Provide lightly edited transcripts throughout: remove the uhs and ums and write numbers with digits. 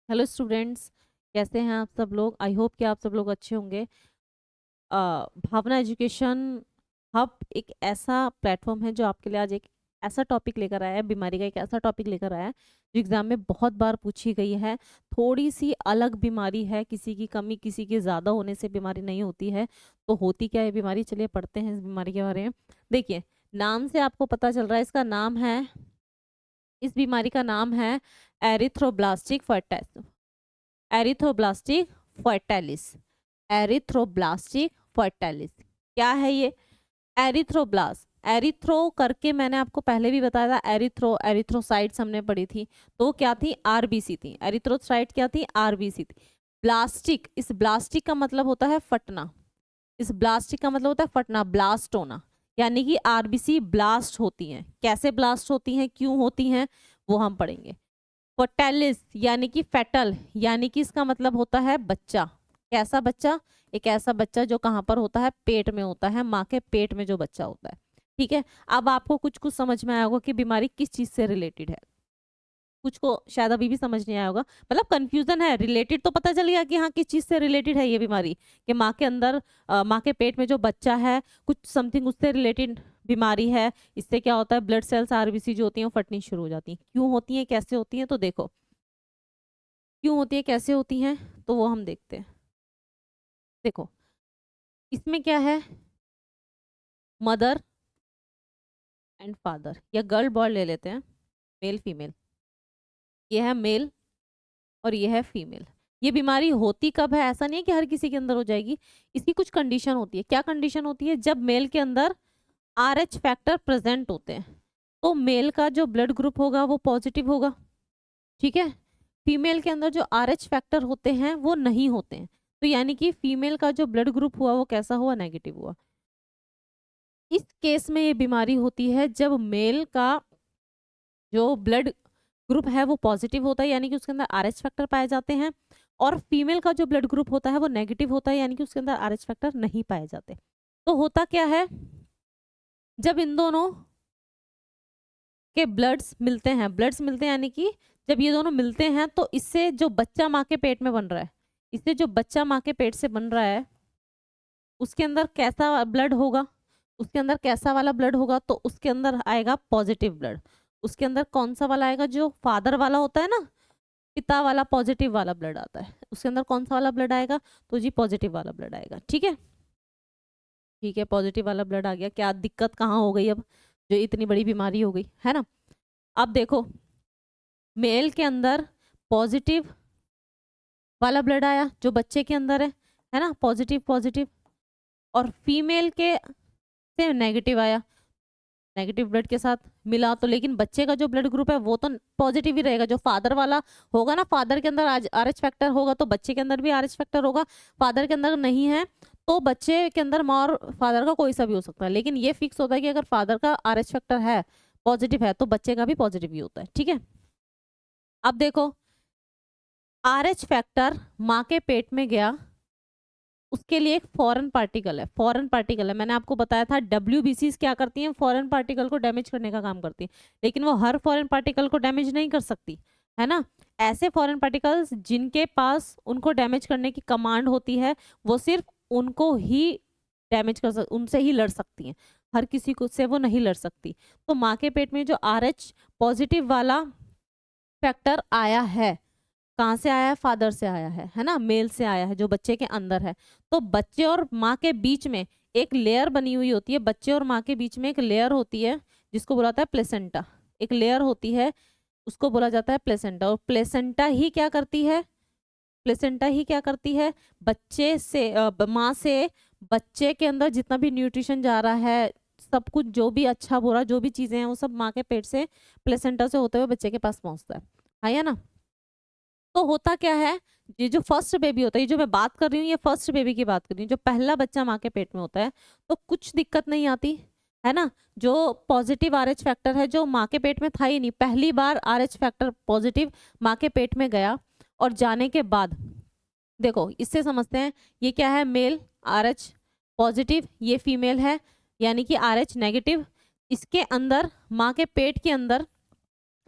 Hello students, कैसे हैं आप सब लोग। आई होप कि आप सब लोग अच्छे होंगे। भावना एजुकेशन हब एक ऐसा प्लेटफॉर्म है जो आपके लिए आज एक ऐसा टॉपिक लेकर आया है, बीमारी का एक ऐसा टॉपिक लेकर आया है जो एग्जाम में बहुत बार पूछी गई है। थोड़ी सी अलग बीमारी है, किसी की कमी किसी के ज़्यादा होने से बीमारी नहीं होती है। तो होती क्या है बीमारी, चलिए पढ़ते हैं इस बीमारी के बारे में। देखिए, नाम से आपको पता चल रहा है, इसका नाम है, इस बीमारी का नाम है एरिथ्रोब्लास्टिक एरिथ्रोब्लास्टिक फर्टालिस। एरिथ्रोब्लास्टिक फर्टालिस क्या है ये? एरिथ्रोब्लास्ट, एरिथ्रो करके मैंने आपको पहले भी बताया था। एरिथ्रोसाइट्स हमने पढ़ी थी, तो क्या थी? आरबीसी थी। एरिथ्रोसाइट क्या थी? आरबीसी थी। ब्लास्टिक, इस ब्लास्टिक का मतलब होता है फटना। इस ब्लास्टिक का मतलब होता है फटना, ब्लास्ट होना। यानी कि आरबीसी ब्लास्ट होती हैं। कैसे ब्लास्ट होती हैं, क्यों होती हैं, वो हम पढ़ेंगे। फर्टालिस यानी कि फेटल, यानी कि इसका मतलब होता है बच्चा। कैसा बच्चा? एक ऐसा बच्चा जो कहाँ पर होता है? पेट में होता है, माँ के पेट में जो बच्चा होता है। ठीक है, अब आपको कुछ कुछ समझ में आया होगा कि बीमारी किस चीज से रिलेटेड है। कुछ को शायद अभी भी समझ नहीं आया होगा, मतलब कंफ्यूजन है। रिलेटेड तो पता चल गया कि हाँ किस चीज से रिलेटेड है ये बीमारी, कि माँ के अंदर माँ के पेट में जो बच्चा है कुछ समथिंग उससे रिलेटेड बीमारी है। इससे क्या होता है? ब्लड सेल्स आरबीसी जो होती हैं वो फटनी शुरू हो जाती हैं। क्यों होती हैं, कैसे होती हैं, तो देखो क्यों होती है, कैसे होती हैं, तो वो हम देखते हैं। देखो, इसमें क्या है, मदर एंड फादर या गर्ल बॉय ले लेते हैं, मेल फीमेल। ये है मेल और ये है फीमेल। ये बीमारी होती कब है? ऐसा नहीं है कि हर किसी के अंदर हो जाएगी। इसकी कुछ कंडीशन होती है। क्या कंडीशन होती है? जब मेल के अंदर आरएच फैक्टर प्रेजेंट होते हैं तो मेल का जो ब्लड ग्रुप होगा वो पॉजिटिव होगा। ठीक है, फीमेल के अंदर जो आरएच फैक्टर होते हैं वो नहीं होते हैं, तो यानी कि फीमेल का जो ब्लड ग्रुप हुआ वो कैसा हुआ? नेगेटिव हुआ। इस केस में ये बीमारी होती है जब मेल का जो ब्लड ग्रुप है वो पॉजिटिव होता है, यानी कि उसके अंदर आरएच फैक्टर पाए जाते हैं, और फीमेल का जो ब्लड ग्रुप होता है वो नेगेटिव होता है, यानी कि उसके अंदर आरएच फैक्टर नहीं पाए जाते। तो होता क्या है, जब इन दोनों के ब्लड्स मिलते हैं यानी कि जब ये दोनों मिलते हैं तो इससे जो बच्चा माँ के पेट में बन रहा है, इससे जो बच्चा माँ के पेट से बन रहा है उसके अंदर कैसा ब्लड होगा? उसके अंदर कैसा वाला ब्लड होगा? तो उसके अंदर आएगा पॉजिटिव ब्लड। उसके अंदर कौन सा वाला आएगा? जो फादर वाला होता है ना, पिता वाला, पॉजिटिव वाला ब्लड आता है। उसके अंदर कौन सा वाला ब्लड आएगा? तो जी पॉजिटिव वाला ब्लड आएगा। ठीक है, ठीक है, पॉजिटिव वाला ब्लड आ गया। क्या दिक्कत कहाँ हो गई अब, जो इतनी बड़ी बीमारी हो गई है ना। अब देखो, मेल के अंदर पॉजिटिव वाला ब्लड आया जो बच्चे के अंदर है ना, पॉजिटिव पॉजिटिव, और फीमेल के से नेगेटिव आया, नेगेटिव ब्लड के साथ मिला। तो लेकिन बच्चे का जो ब्लड ग्रुप है वो तो पॉजिटिव ही रहेगा। जो फादर वाला होगा ना, फादर के अंदर आरएच फैक्टर होगा तो बच्चे के अंदर भी आरएच फैक्टर होगा। फादर के अंदर नहीं है तो बच्चे के अंदर माँ और फादर का कोई सा भी हो सकता है, लेकिन ये फिक्स होता है कि अगर फादर का आरएच फैक्टर है, पॉजिटिव है, तो बच्चे का भी पॉजिटिव ही होता है। ठीक है, अब देखो, आरएच फैक्टर माँ के पेट में गया, उसके लिए एक फॉरेन पार्टिकल है। फॉरेन पार्टिकल है, मैंने आपको बताया था डब्ल्यूबीसी क्या करती हैं, फॉरेन पार्टिकल को डैमेज करने का काम करती है, लेकिन वो हर फॉरेन पार्टिकल को डैमेज नहीं कर सकती, है ना। ऐसे फॉरेन पार्टिकल्स जिनके पास उनको डैमेज करने की कमांड होती है, वो सिर्फ उनको ही डैमेज कर सक उनसे ही लड़ सकती हैं, हर किसी को से वो नहीं लड़ सकती। तो माँ के पेट में जो आरएच पॉजिटिव वाला फैक्टर आया है, कहाँ से आया है? फादर से आया है ना, मेल से आया है जो बच्चे के अंदर है। तो बच्चे और माँ के बीच में एक लेयर बनी हुई होती है, बच्चे और माँ के बीच में एक लेयर होती है जिसको बोला जाता है प्लेसेंटा। एक लेयर होती है उसको बोला जाता है प्लेसेंटा। और प्लेसेंटा ही क्या करती है? प्लेसेंटा ही क्या करती है? बच्चे से माँ से बच्चे के अंदर जितना भी न्यूट्रिशन जा रहा है, सब कुछ जो भी अच्छा बुरा जो भी चीजें हैं वो सब माँ के पेट से प्लेसेंटा से होते हुए बच्चे के पास पहुंचता है ना। तो होता क्या है, ये जो फर्स्ट बेबी होता है, ये जो मैं बात कर रही हूँ ये फर्स्ट बेबी की बात कर रही हूँ, जो पहला बच्चा माँ के पेट में होता है, तो कुछ दिक्कत नहीं आती, है ना। जो पॉजिटिव आरएच फैक्टर है जो माँ के पेट में था ही नहीं, पहली बार आरएच फैक्टर पॉजिटिव माँ के पेट में गया, और जाने के बाद देखो इससे समझते हैं, ये क्या है? मेल आरएच पॉजिटिव, ये फीमेल है यानी कि आरएच नेगेटिव। इसके अंदर माँ के पेट के अंदर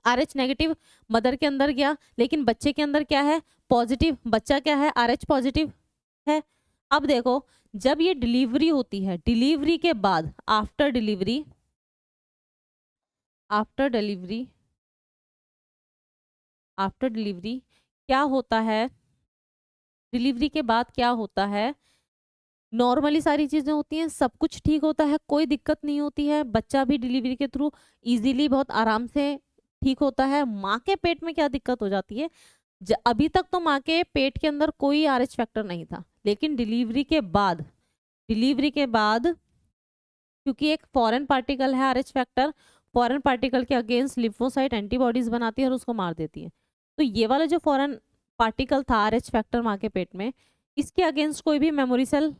RH नेगेटिव मदर के अंदर गया, लेकिन बच्चे के अंदर क्या है, पॉजिटिव। बच्चा क्या है, RH पॉजिटिव है। अब देखो, जब ये डिलीवरी होती है, डिलीवरी के बाद आफ्टर डिलीवरी क्या होता है, डिलीवरी के बाद क्या होता है, नॉर्मली सारी चीजें होती हैं, सब कुछ ठीक होता है, कोई दिक्कत नहीं होती है, बच्चा भी डिलीवरी के थ्रू इजीली बहुत आराम से ठीक होता है। माँ के पेट में क्या दिक्कत हो जाती है, अभी तक तो माँ के पेट के अंदर कोई RH फैक्टर नहीं था, लेकिन डिलीवरी के बाद क्योंकि एक फॉरेन पार्टिकल है RH फैक्टर, फॉरेन पार्टिकल के अगेंस्ट लिम्फोसाइट एंटीबॉडीज बनाती है और उसको मार देती है। तो ये वाला जो फॉरेन पार्टिकल था RH फैक्टर माँ के पेट में, इसके अगेंस्ट कोई भी मेमोरी सेल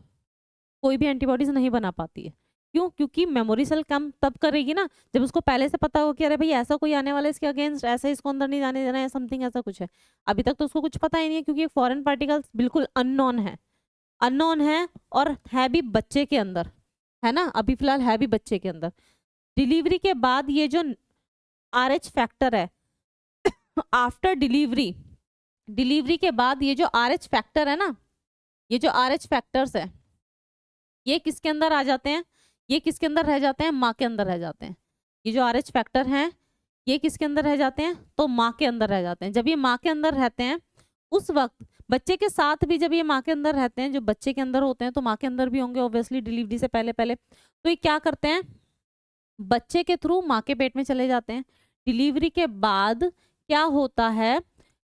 कोई भी एंटीबॉडीज नहीं बना पाती है। क्यों? क्योंकि मेमोरी सेल काम तब करेगी ना जब उसको पहले से पता हो कि अरे भाई ऐसा कोई आने वाला है इसके अगेंस्ट, ऐसा इसको अंदर नहीं जाने देना है, समथिंग ऐसा कुछ है। अभी तक तो उसको कुछ पता ही नहीं है, क्योंकि फॉरेन पार्टिकल्स बिल्कुल अननोन है और है भी बच्चे के अंदर, है ना, अभी फिलहाल है भी बच्चे के अंदर। डिलीवरी के बाद ये जो RH फैक्टर है आफ्टर डिलीवरी के बाद ये जो RH फैक्टर है ना, ये जो RH फैक्टर्स है, ये किसके अंदर आ जाते हैं, ये किसके अंदर रह जाते हैं, माँ के अंदर रह जाते हैं। ये जो RH फैक्टर हैं ये किसके अंदर रह जाते हैं, तो माँ के अंदर रह जाते हैं। जब ये माँ के अंदर रहते हैं उस वक्त बच्चे के साथ भी, जब ये माँ के अंदर रहते हैं, जो बच्चे के अंदर होते हैं तो माँ के अंदर भी होंगे ऑब्वियसली डिलीवरी से पहले तो ये क्या करते हैं, बच्चे के थ्रू माँ के पेट में चले जाते हैं। डिलीवरी के बाद क्या होता है,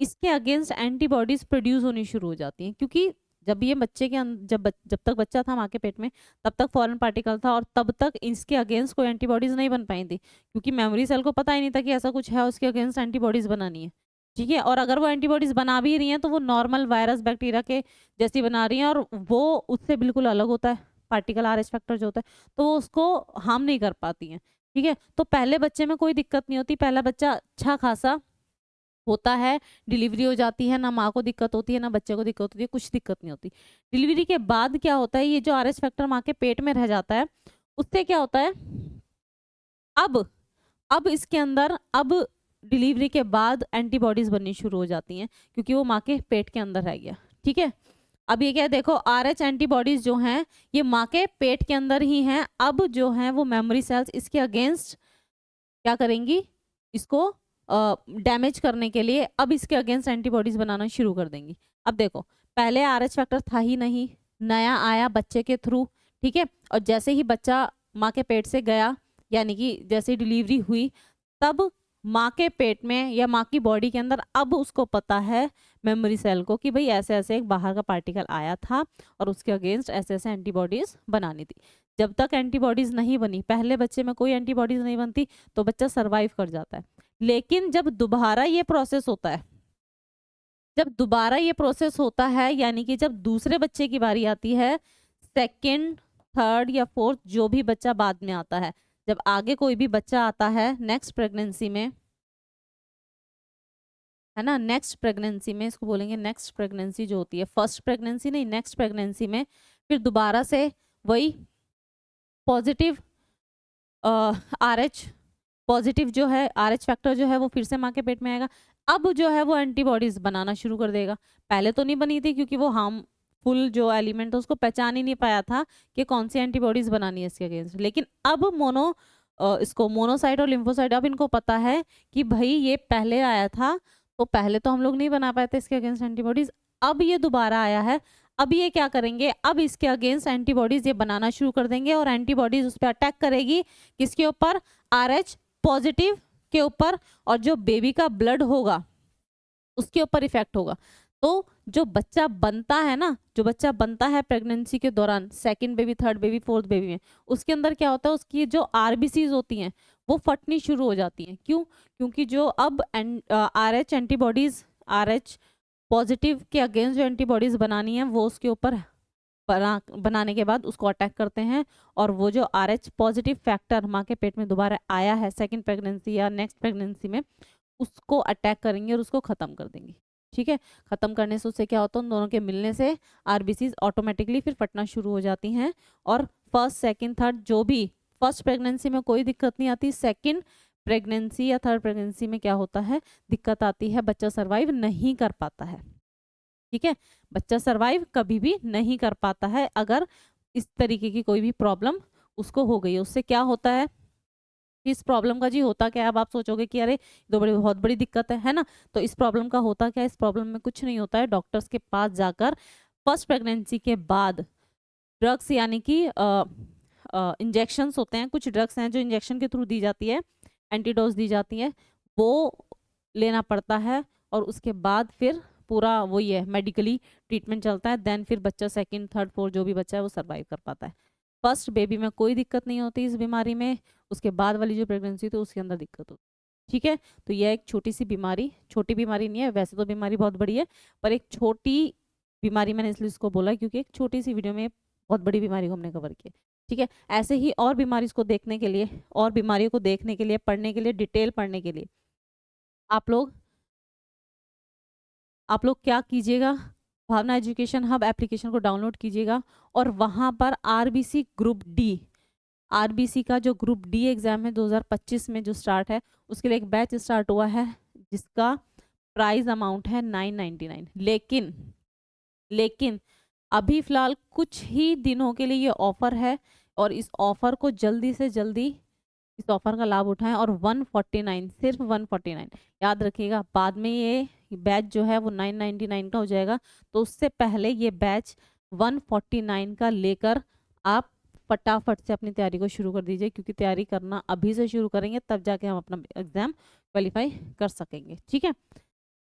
इसके अगेंस्ट एंटीबॉडीज प्रोड्यूस होनी शुरू हो जाती हैं, क्योंकि जब ये बच्चे के जब तक बच्चा था माँ के पेट में तब तक फॉरेन पार्टिकल था और तब तक इसके अगेंस्ट कोई एंटीबॉडीज नहीं बन पाई थी, क्योंकि मेमोरी सेल को पता ही नहीं था कि ऐसा कुछ है, उसके अगेंस्ट एंटीबॉडीज बनानी है। ठीक है, और अगर वो एंटीबॉडीज बना भी रही हैं तो वो नॉर्मल वायरस बैक्टीरिया के जैसी बना रही हैं, और वो उससे बिल्कुल अलग होता है पार्टिकल RH फैक्टर जो होता है, तो वो उसको हार्म नहीं कर पाती हैं। ठीक है, तो पहले बच्चे में कोई दिक्कत नहीं होती, पहला बच्चा अच्छा खासा होता है, डिलीवरी हो जाती है, ना माँ को दिक्कत होती है ना बच्चे को दिक्कत होती है, कुछ दिक्कत नहीं होती। डिलीवरी के बाद क्या होता है, ये जो RH फैक्टर माँ के पेट में रह जाता है उससे क्या होता है, अब इसके अंदर डिलीवरी के बाद एंटीबॉडीज बननी शुरू हो जाती हैं, क्योंकि वो माँ के पेट के अंदर रह गया। ठीक है, अब ये क्या देखो, RH एंटीबॉडीज जो हैं ये माँ के पेट के अंदर ही हैं। अब जो है वो मेमोरी सेल्स इसके अगेंस्ट क्या करेंगी, इसको डैमेज करने के लिए अब इसके अगेंस्ट एंटीबॉडीज बनाना शुरू कर देंगी। अब देखो, पहले RH फैक्टर था ही नहीं, नया आया बच्चे के थ्रू। ठीक है, और जैसे ही बच्चा माँ के पेट से गया, यानी कि जैसे डिलीवरी हुई, तब माँ के पेट में या माँ की बॉडी के अंदर अब उसको पता है मेमोरी सेल को कि भाई ऐसे ऐसे एक बाहर का पार्टिकल आया था और उसके अगेंस्ट ऐसे ऐसे एंटीबॉडीज बनानी थी। जब तक एंटीबॉडीज नहीं बनी, पहले बच्चे में कोई एंटीबॉडीज नहीं बनती, तो बच्चा सरवाइव कर जाता है। लेकिन जब दोबारा ये प्रोसेस होता है, यानी कि जब दूसरे बच्चे की बारी आती है, सेकंड, थर्ड या फोर्थ जो भी बच्चा बाद में आता है, जब आगे कोई भी बच्चा आता है नेक्स्ट प्रेगनेंसी में, है ना, नेक्स्ट प्रेगनेंसी में इसको बोलेंगे नेक्स्ट प्रेगनेंसी जो होती है, फर्स्ट प्रेगनेंसी नहीं, नेक्स्ट प्रेगनेंसी में फिर दोबारा से वही पॉजिटिव RH पॉजिटिव जो है RH फैक्टर जो है वो फिर से माँ के पेट में आएगा। अब जो है वो एंटीबॉडीज बनाना शुरू कर देगा। पहले तो नहीं बनी थी, क्योंकि वो हार्मफुल जो एलिमेंट है उसको पहचान ही नहीं पाया था कि कौन सी एंटीबॉडीज बनानी है इसके अगेंस्ट। लेकिन अब इसको मोनोसाइट और लिम्फोसाइट, अब इनको पता है कि भाई ये पहले आया था, तो पहले तो हम लोग नहीं बना पाए थे इसके अगेंस्ट एंटीबॉडीज, अब ये दोबारा आया है, अब ये क्या करेंगे, अब इसके अगेंस्ट एंटीबॉडीज ये बनाना शुरू कर देंगे और एंटीबॉडीज उस पर अटैक करेगी, किसके ऊपर, RH पॉजिटिव के ऊपर, और जो बेबी का ब्लड होगा उसके ऊपर इफेक्ट होगा। तो जो बच्चा बनता है प्रेगनेंसी के दौरान, second baby, third baby, fourth baby में, उसके अंदर क्या होता है, उसकी जो RBCs होती हैं वो फटनी शुरू हो जाती हैं। क्यों? क्योंकि जो अब RH एंटीबॉडीज, RH पॉजिटिव के अगेंस्ट जो एंटीबॉडीज बनानी है वो उसके ऊपर बनाने के बाद उसको अटैक करते हैं, और वो जो RH पॉजिटिव फैक्टर माँ के पेट में दोबारा आया है सेकंड प्रेगनेंसी या नेक्स्ट प्रेगनेंसी में, उसको अटैक करेंगे और उसको खत्म कर देंगे। ठीक है, खत्म करने से उससे क्या होता है, उन दोनों के मिलने से RBCs ऑटोमेटिकली फिर फटना शुरू हो जाती हैं, और फर्स्ट, सेकंड, थर्ड जो भी, फर्स्ट प्रेगनेंसी में कोई दिक्कत नहीं आती, सेकंड प्रेगनेंसी या थर्ड प्रेगनेंसी में क्या होता है, दिक्कत आती है, बच्चा सर्वाइव नहीं कर पाता है। ठीक है, बच्चा सर्वाइव कभी भी नहीं कर पाता है अगर इस तरीके की कोई भी प्रॉब्लम उसको हो गई है। उससे क्या होता है, इस प्रॉब्लम का जी होता क्या है, अब आप सोचोगे कि अरे तो बहुत बड़ी दिक्कत है ना। तो इस प्रॉब्लम का होता क्या है, इस प्रॉब्लम में कुछ नहीं होता है। डॉक्टर्स के पास जाकर फर्स्ट प्रेगनेंसी के बाद ड्रग्स यानी कि इंजेक्शंस होते हैं, कुछ ड्रग्स हैं जो इंजेक्शन के थ्रू दी जाती है, एंटीडोज दी जाती है, वो लेना पड़ता है। और उसके बाद फिर पूरा वही है, मेडिकली ट्रीटमेंट चलता है। देन फिर बच्चा सेकंड थर्ड फोर्थ जो भी बच्चा है वो सर्वाइव कर पाता है। फर्स्ट बेबी में कोई दिक्कत नहीं होती इस बीमारी में, उसके बाद वाली जो प्रेगनेंसी तो उसके अंदर दिक्कत होती है। ठीक है, तो यह एक छोटी सी बीमारी, छोटी बीमारी नहीं है वैसे तो, बीमारी बहुत बड़ी है, पर एक छोटी बीमारी मैंने इसलिए इसको बोला क्योंकि एक छोटी सी वीडियो में बहुत बड़ी बीमारी को हमने कवर किया। ठीक है, ऐसे ही और बीमारी को देखने के लिए, और बीमारियों को देखने के लिए, पढ़ने के लिए, डिटेल पढ़ने के लिए आप लोग क्या कीजिएगा, भावना एजुकेशन हब एप्लीकेशन को डाउनलोड कीजिएगा और वहां पर आरबीसी ग्रुप डी, आरबीसी का जो ग्रुप डी एग्जाम है 2025 में जो स्टार्ट है, उसके लिए एक बैच स्टार्ट हुआ है जिसका प्राइस अमाउंट है 999। लेकिन अभी फिलहाल कुछ ही दिनों के लिए ये ऑफर है और इस ऑफर को जल्दी से जल्दी इस ऑफर का लाभ उठाएं और 149, सिर्फ 149, याद रखिएगा। बाद में ये बैच जो है वो 999 का हो जाएगा, तो उससे पहले ये बैच 149 का लेकर आप फटाफट से अपनी तैयारी को शुरू कर दीजिए, क्योंकि तैयारी करना अभी से शुरू करेंगे तब जाके हम अपना एग्जाम क्वालिफाई कर सकेंगे। ठीक है,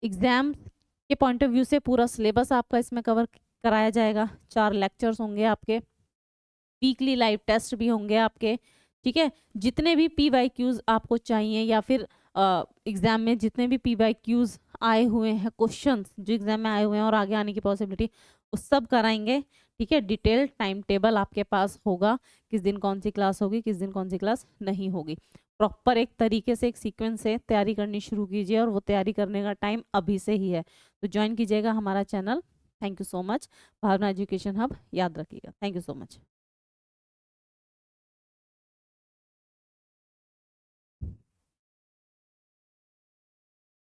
एग्जाम के पॉइंट ऑफ व्यू से पूरा सिलेबस आपका इसमें कवर कराया जाएगा, 4 लेक्चर्स होंगे आपके, वीकली लाइव टेस्ट भी होंगे आपके। ठीक है, जितने भी PYQs आपको चाहिए या फिर एग्जाम में जितने भी PYQs आए हुए हैं, क्वेश्चंस जो एग्जाम में आए हुए हैं और आगे आने की पॉसिबिलिटी, वो सब कराएंगे। ठीक है, डिटेल टाइम टेबल आपके पास होगा, किस दिन कौन सी क्लास होगी, किस दिन कौन सी क्लास नहीं होगी। प्रॉपर एक तरीके से, एक सीक्वेंस से तैयारी करनी शुरू कीजिए और वो तैयारी करने का टाइम अभी से ही है। तो ज्वाइन कीजिएगा हमारा channel. Thank you so much. Bhavna education hub याद रखिएगा। Thank you so much.